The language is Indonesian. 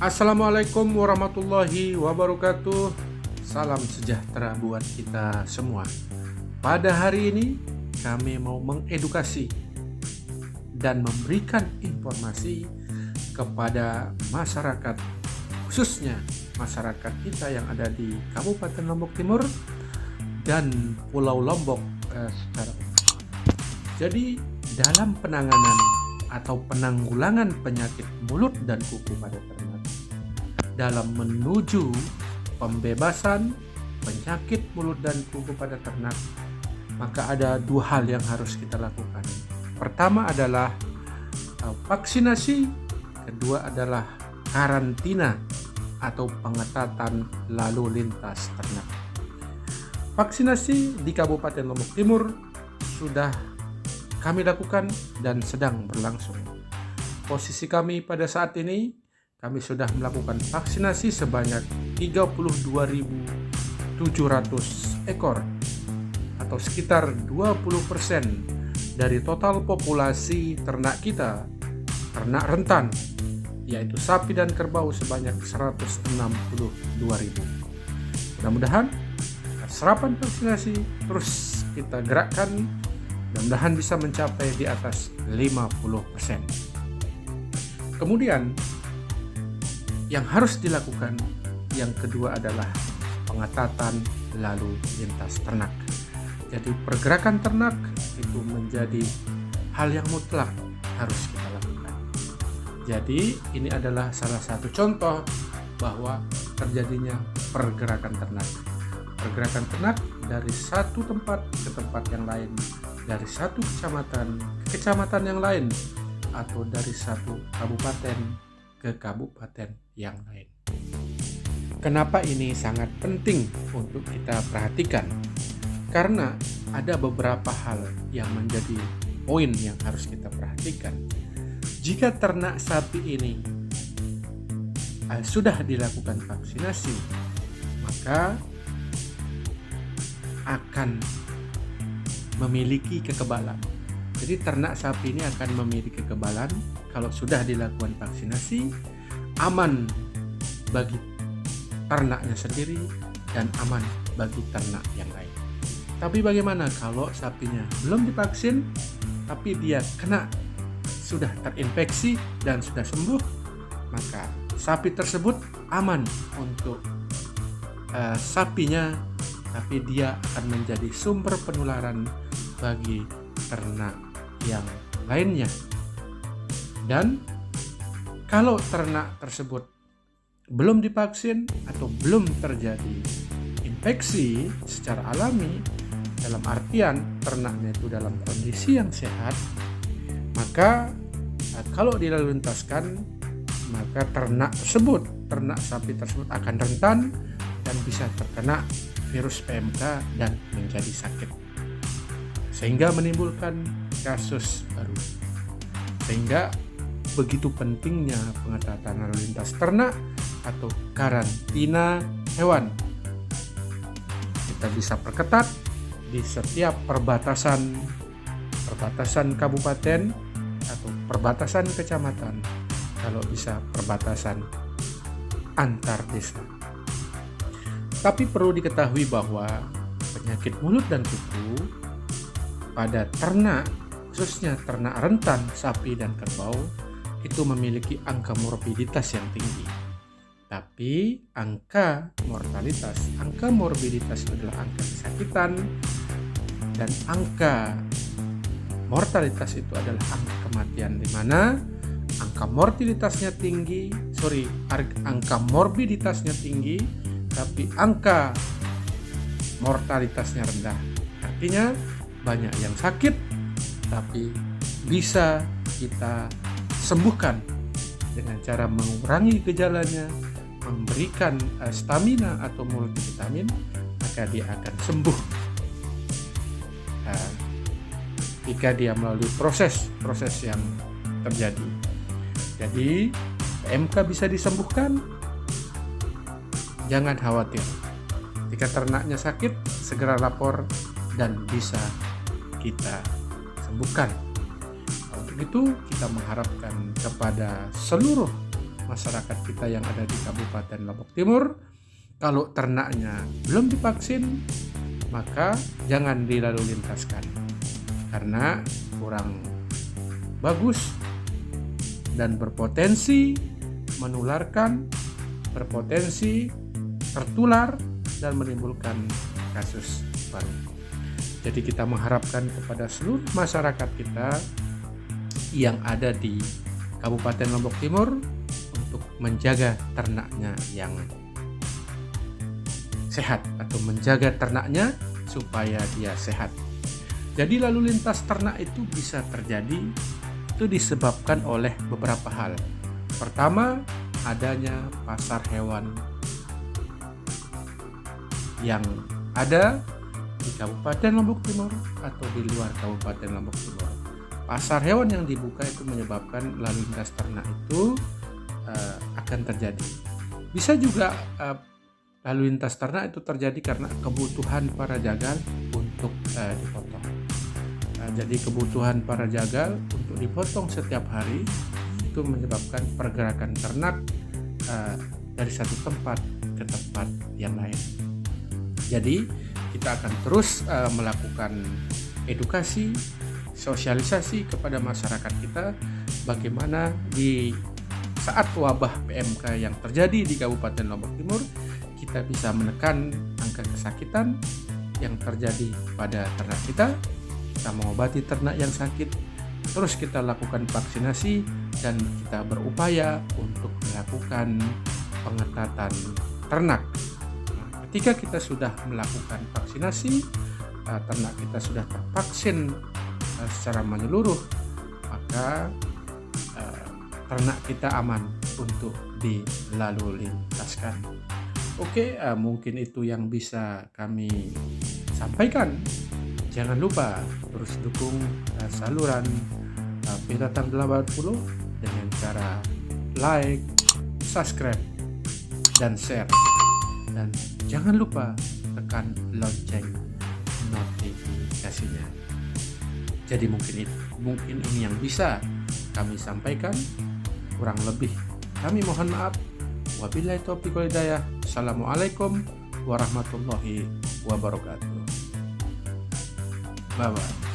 Assalamualaikum warahmatullahi wabarakatuh. Salam sejahtera buat kita semua. Pada hari ini kami mau mengedukasi dan memberikan informasi kepada masyarakat, khususnya masyarakat kita yang ada di Kabupaten Lombok Timur dan Pulau Lombok secara umum. Jadi dalam penanganan atau penanggulangan penyakit mulut dan kuku pada ternak, dalam menuju pembebasan penyakit mulut dan kuku pada ternak, maka ada dua hal yang harus kita lakukan. Pertama adalah vaksinasi, kedua adalah karantina atau pengetatan lalu lintas ternak. Vaksinasi di Kabupaten Lombok Timur sudah kami lakukan dan sedang berlangsung. Posisi kami pada saat ini, kami sudah melakukan vaksinasi sebanyak 32.700 ekor atau sekitar 20% dari total populasi ternak kita, ternak rentan, yaitu sapi dan kerbau sebanyak 162.000. Mudah-mudahan serapan vaksinasi terus kita gerakkan, mudah-mudahan bisa mencapai di atas 50%. Kemudian yang harus dilakukan yang kedua adalah pengetatan lalu lintas ternak. Jadi pergerakan ternak itu menjadi hal yang mutlak harus kita lakukan. Jadi ini adalah salah satu contoh bahwa terjadinya pergerakan ternak. Pergerakan ternak dari satu tempat ke tempat yang lain, dari satu kecamatan ke kecamatan yang lain, atau dari satu kabupaten ke kabupaten yang lain. Kenapa ini sangat penting untuk kita perhatikan? Karena ada beberapa hal yang menjadi poin yang harus kita perhatikan. Jika ternak sapi ini sudah dilakukan vaksinasi, maka akan memiliki kekebalan. Jadi ternak sapi ini akan memiliki kekebalan kalau sudah dilakukan vaksinasi, aman bagi ternaknya sendiri dan aman bagi ternak yang lain. Tapi bagaimana kalau sapinya belum divaksin tapi dia sudah terinfeksi dan sudah sembuh? Maka sapi tersebut aman untuk sapinya, tapi dia akan menjadi sumber penularan bagi ternak yang lainnya. Dan kalau ternak tersebut belum divaksin atau belum terjadi infeksi secara alami, dalam artian ternaknya itu dalam kondisi yang sehat, maka kalau dilalu-lintaskan, maka ternak sapi tersebut akan rentan dan bisa terkena virus PMK dan menjadi sakit, sehingga menimbulkan kasus baru. Sehingga begitu pentingnya pengetatan lalu lintas ternak atau karantina hewan. Kita bisa perketat di setiap perbatasan kabupaten atau perbatasan kecamatan, kalau bisa perbatasan antar desa. Tapi perlu diketahui bahwa penyakit mulut dan kuku pada ternak, khususnya ternak rentan sapi dan kerbau, itu memiliki angka morbiditas yang tinggi. Tapi angka morbiditas itu adalah angka kesakitan, dan angka mortalitas itu adalah angka kematian, di mana angka morbiditasnya tinggi, tapi angka mortalitasnya rendah. Artinya banyak yang sakit, tapi bisa kita sembuhkan dengan cara mengurangi gejalanya, memberikan stamina atau multivitamin, maka dia akan sembuh jika dia melalui proses yang terjadi. Jadi PMK bisa disembuhkan, jangan khawatir. Jika ternaknya sakit, segera lapor dan bisa kita sembuhkan. Untuk itu kita mengharapkan kepada seluruh masyarakat kita yang ada di Kabupaten Lombok Timur, kalau ternaknya belum divaksin, maka jangan dilalu lintaskan karena kurang bagus dan berpotensi menularkan, berpotensi tertular dan menimbulkan kasus baru. Jadi kita mengharapkan kepada seluruh masyarakat kita yang ada di Kabupaten Lombok Timur untuk menjaga ternaknya yang sehat atau menjaga ternaknya supaya dia sehat. Jadi lalu lintas ternak itu bisa terjadi itu disebabkan oleh beberapa hal. Pertama, adanya pasar hewan yang ada di Kabupaten Lombok Timur atau di luar Kabupaten Lombok Timur. Pasar hewan yang dibuka itu menyebabkan lalu lintas ternak itu akan terjadi. Bisa juga lalu lintas ternak itu terjadi karena kebutuhan para jagal untuk dipotong. Jadi kebutuhan para jagal untuk dipotong setiap hari itu menyebabkan pergerakan ternak dari satu tempat ke tempat yang lain. Jadi kita akan terus melakukan edukasi, sosialisasi kepada masyarakat kita bagaimana di saat wabah PMK yang terjadi di Kabupaten Lombok Timur kita bisa menekan angka kesakitan yang terjadi pada ternak kita mengobati ternak yang sakit, terus kita lakukan vaksinasi dan kita berupaya untuk melakukan pengetatan ternak. Ketika kita sudah melakukan vaksinasi, ternak kita sudah tervaksin secara menyeluruh, maka ternak kita aman untuk dilalu lintaskan. Oke, mungkin itu yang bisa kami sampaikan. Jangan lupa terus dukung saluran Pendatang 80 dengan cara like, subscribe, dan share. Dan jangan lupa tekan lonceng notifikasinya. Jadi mungkin ini yang bisa kami sampaikan. Kurang lebih kami mohon maaf. Wabillahi taufiq wal hidayah. Assalamualaikum warahmatullahi wabarakatuh. Bye-bye.